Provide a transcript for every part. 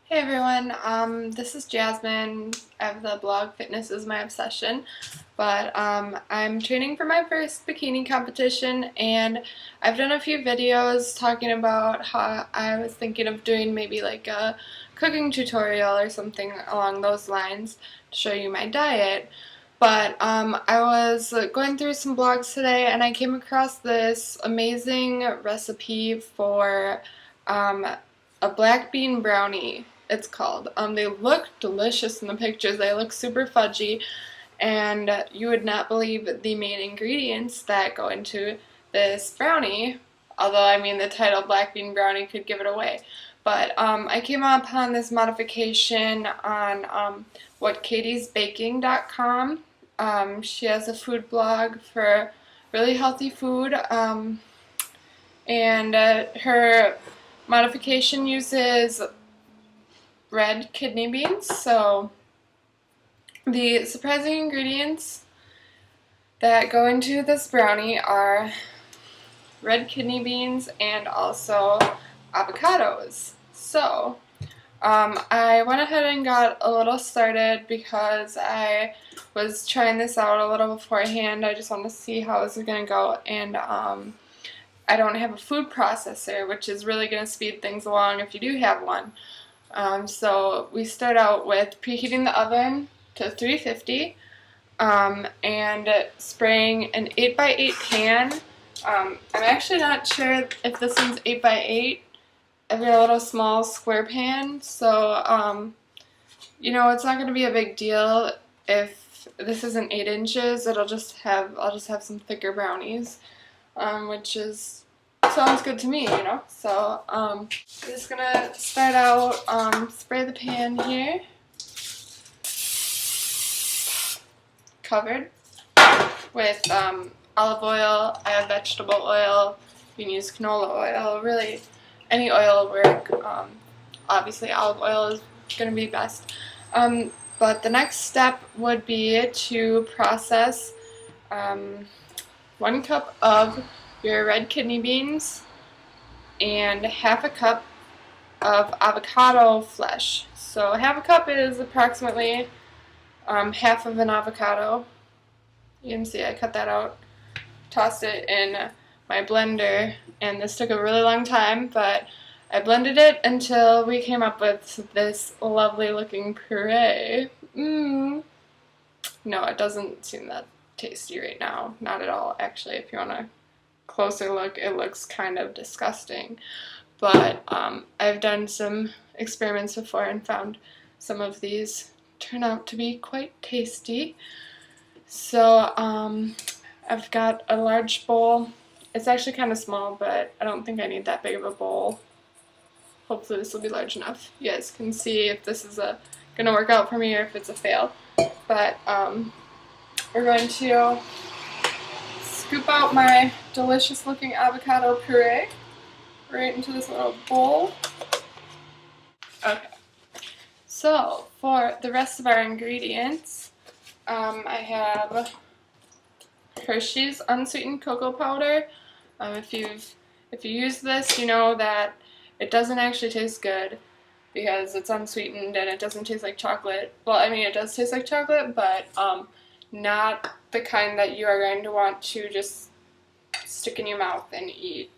Hey everyone, this is Jasmine. I have the blog Fitness is My Obsession, but I'm training for my first bikini competition, and I've done a few videos talking about how I was thinking of doing maybe like a cooking tutorial or something along those lines to show you my diet. But I was going through some blogs today and I came across this amazing recipe for a black bean brownie, it's called. They look delicious in the pictures. They look super fudgy, and you would not believe the main ingredients that go into this brownie. Although, I mean, the title Black Bean Brownie could give it away. But I came upon this modification on whatkatiesbaking.com. She has a food blog for really healthy food, and her modification uses red kidney beans. So the surprising ingredients that go into this brownie are red kidney beans and also avocados. So I went ahead and got a little started because I was trying this out a little beforehand. I just wanted to see how this is going to go, and I don't have a food processor, which is really going to speed things along if you do have one. So we start out with preheating the oven to 350 and spraying an 8x8 pan. I'm actually not sure if this one's 8x8. I've got a little small square pan, so you know, it's not going to be a big deal if this isn't 8 inches. I'll just have some thicker brownies, which sounds good to me, you know. So I'm just gonna start out, spray the pan here, covered with olive oil. I have vegetable oil. You can use canola oil. Really, any oil will work. Obviously, olive oil is gonna be best. But the next step would be to process 1 cup of your red kidney beans and half a cup of avocado flesh. So half a cup is approximately half of an avocado. You can see I cut that out, tossed it in my blender, and this took a really long time, but I blended it until we came up with this lovely looking puree. No, it doesn't seem that tasty right now. Not at all, actually. If you want a closer look, it looks kind of disgusting. But I've done some experiments before and found some of these turn out to be quite tasty. So I've got a large bowl. It's actually kind of small, but I don't think I need that big of a bowl. Hopefully this will be large enough. You guys can see if this is gonna work out for me or if it's a fail. But we're going to scoop out my delicious looking avocado puree right into this little bowl. Okay, so for the rest of our ingredients, I have Hershey's unsweetened cocoa powder. If you use this, you know that it doesn't actually taste good because it's unsweetened and it doesn't taste like chocolate. Well, I mean, it does taste like chocolate, but not the kind that you are going to want to just stick in your mouth and eat.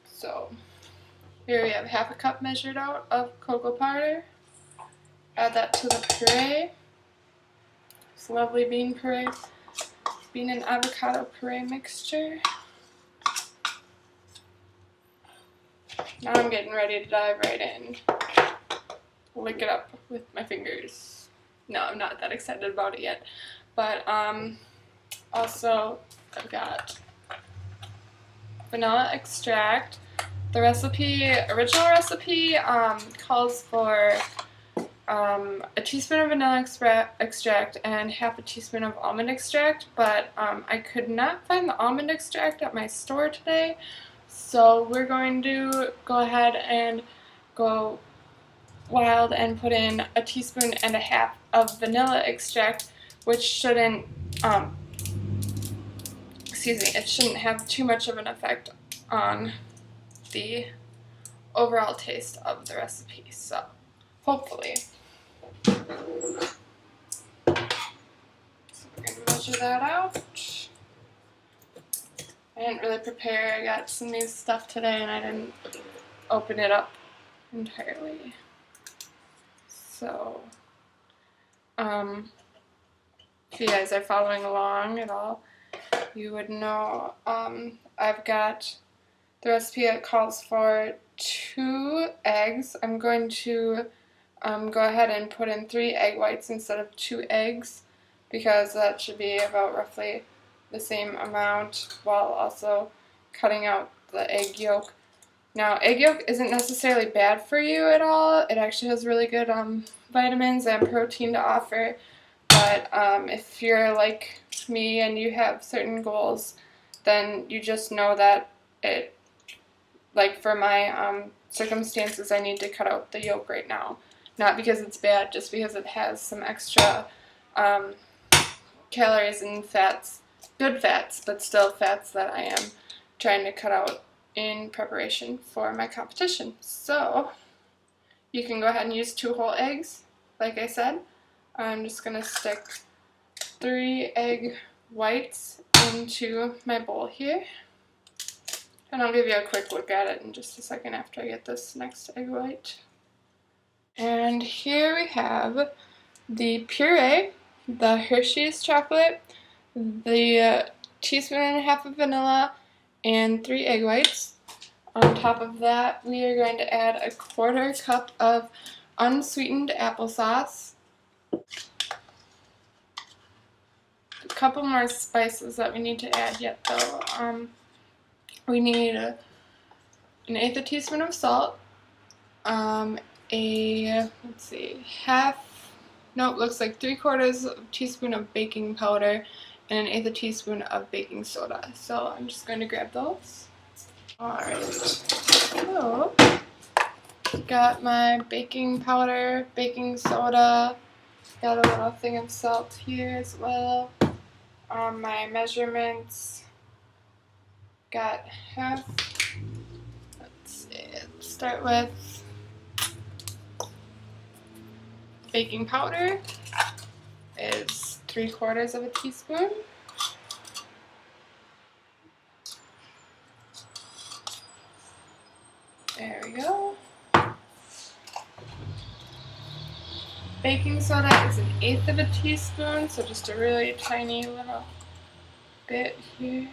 So here we have half a cup measured out of cocoa powder. Add that to the puree. This lovely bean and avocado puree mixture. Now I'm getting ready to dive right in. Lick it up with my fingers. No, I'm not that excited about it yet. But also I've got vanilla extract. The original recipe calls for a teaspoon of vanilla extract and half a teaspoon of almond extract, but I could not find the almond extract at my store today, so we're going to go ahead and go wild and put in a teaspoon and a half of vanilla extract, which shouldn't, it shouldn't have too much of an effect on the overall taste of the recipe. So hopefully. So we're going to measure that out. I didn't really prepare. I got some new stuff today and I didn't open it up entirely. So, if you guys are following along at all, you would know I've got the recipe that calls for 2 eggs. I'm going to go ahead and put in 3 egg whites instead of 2 eggs because that should be about roughly the same amount while also cutting out the egg yolk. Now, egg yolk isn't necessarily bad for you at all. It actually has really good vitamins and protein to offer. But if you're like me and you have certain goals, then you just know that it, like for my circumstances, I need to cut out the yolk right now. Not because it's bad, just because it has some extra calories and fats, good fats, but still fats that I am trying to cut out in preparation for my competition. So you can go ahead and use 2 whole eggs, like I said. I'm just going to stick 3 egg whites into my bowl here. And I'll give you a quick look at it in just a second after I get this next egg white. And here we have the puree, the Hershey's chocolate, the teaspoon and a half of vanilla, and 3 egg whites. On top of that, we are going to add a 1/4 cup of unsweetened applesauce. A couple more spices that we need to add yet though. We need an 1/8 teaspoon of salt, looks like 3/4 teaspoon of baking powder, and an 1/8 teaspoon of baking soda. So I'm just going to grab those. Alright, so got my baking powder, baking soda, got a little thing of salt here as well. My measurements, got half, let's start with baking powder is 3/4 teaspoon. There we go. Baking soda is an 1/8 teaspoon, so just a really tiny little bit here.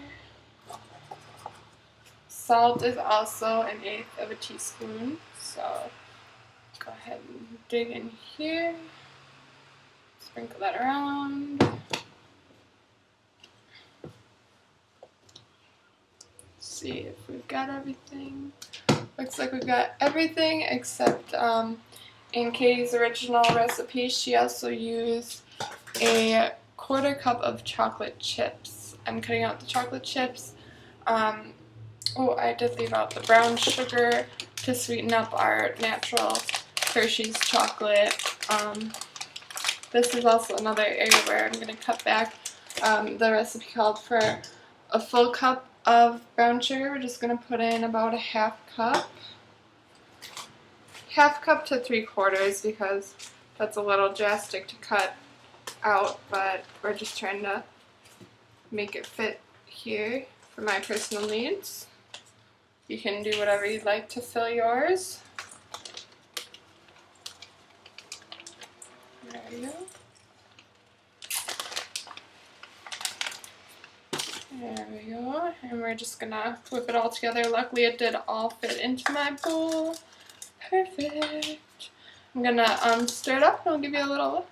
Salt is also an 1/8 teaspoon, so go ahead and dig in here. Sprinkle that around. See if we've got everything. Looks like we've got everything except in Katie's original recipe, she also used a 1/4 cup of chocolate chips. I'm cutting out the chocolate chips. Oh, I did leave out the brown sugar to sweeten up our natural Hershey's chocolate. This is also another area where I'm going to cut back. The recipe called for a full cup of brown sugar. We're just going to put in about a 1/2 cup. 1/2 cup to 3/4 because that's a little drastic to cut out, but we're just trying to make it fit here for my personal needs. You can do whatever you'd like to fill yours. There we go. There we go. And we're just gonna whip it all together. Luckily it did all fit into my bowl. Perfect. I'm gonna stir it up and I'll give you a little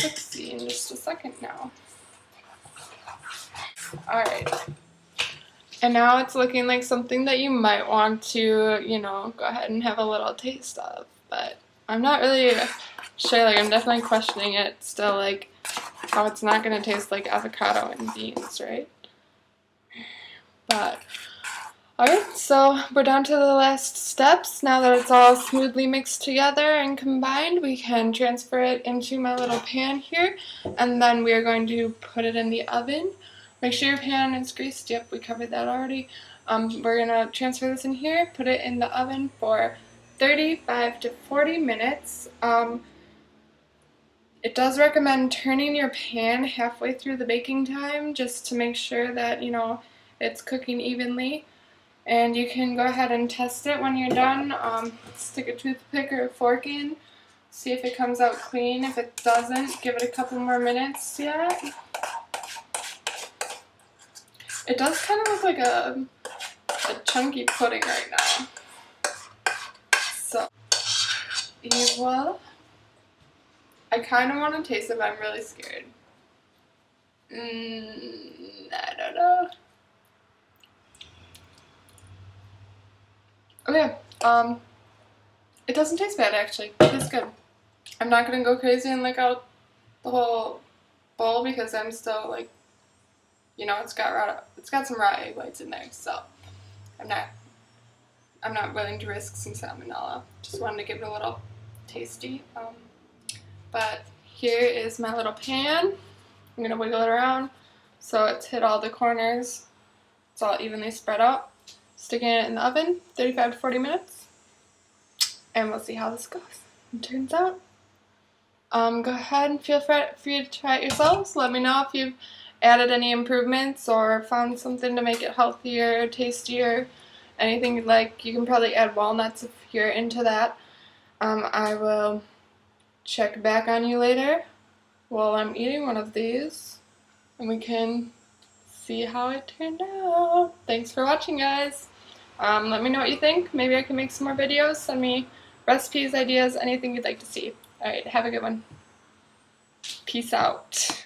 look-see in just a second now. Alright. And now it's looking like something that you might want to, go ahead and have a little taste of. But I'm not really sure, I'm definitely questioning it still, how it's not going to taste like avocado and beans, right? But, alright, so we're down to the last steps. Now that it's all smoothly mixed together and combined, we can transfer it into my little pan here. And then we are going to put it in the oven. Make sure your pan is greased. Yep, we covered that already. We're going to transfer this in here, put it in the oven for 35 to 40 minutes. It does recommend turning your pan halfway through the baking time just to make sure that, you know, it's cooking evenly. And you can go ahead and test it when you're done. Stick a toothpick or a fork in, see if it comes out clean. If it doesn't, give it a couple more minutes yet. It does kind of look like a chunky pudding right now. So, voila. I kind of want to taste it, but I'm really scared. I don't know. Okay, it doesn't taste bad actually. It tastes good. I'm not gonna go crazy and lick out the whole bowl because I'm still like, you know, it's got some raw egg whites in there, so I'm not willing to risk some salmonella. Just wanted to give it a little tasty. But here is my little pan. I'm gonna wiggle it around so it's hit all the corners. It's all evenly spread out. Sticking it in the oven, 35 to 40 minutes, and we'll see how this goes. It turns out. Go ahead and feel free to try it yourselves. Let me know if you've added any improvements or found something to make it healthier, tastier, anything you'd like. You can probably add walnuts if you're into that. I will check back on you later while I'm eating one of these, and we can see how it turned out. Thanks for watching, guys. Let me know what you think. Maybe I can make some more videos. Send me recipes, ideas, anything you'd like to see. Alright, have a good one. Peace out.